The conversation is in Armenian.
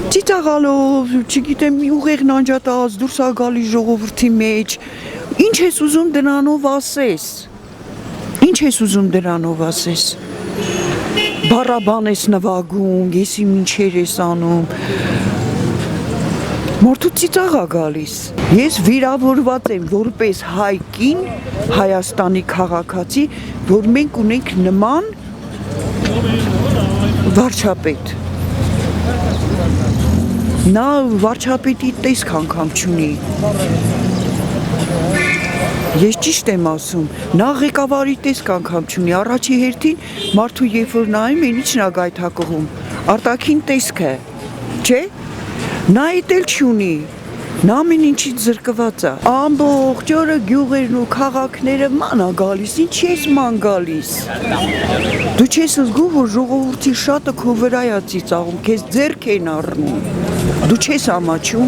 Ծիծաղալով, չգիտեմ, ուղեղն անջատած, դուրս ա գալիս ժողովրդի մեջ։ Ինչ ես ուզում դրանով ասես։ Ինչ ես ուզում դրանով ասես։ Բառաբան ես նվագում, եսի ինչեր ես անում։ Մարդու ծիծաղ ա գալիս։ Ես վիրավորված եմ որպես հայ կին, Հայաստանի քաղաքացի, որ մենք ունենք նման վարչապետ։ Նա վարչապետի տեսք անգամ չունի։ Ես ճիշտ եմ ասում, նա ղեկավարի տեսք անգամ չունի, առաջի հերթին մարդու երբ որ նայում են ինչն ա գայթակղում, արտաքին տեսքը, չէ՞։ Նա էդ էլ չունի, նա ամեն ինչից զրկված է։ Ամբողջ օրը գյուղերն ու քաղաքները ման ա գալիս, ինչ ես ման գալիս։ Դու չես զգում, որ ժողովրդի շատը քո վրա ա ծիծաղում, քեզ ձեռք են առնում։ Դու չես ամաչում։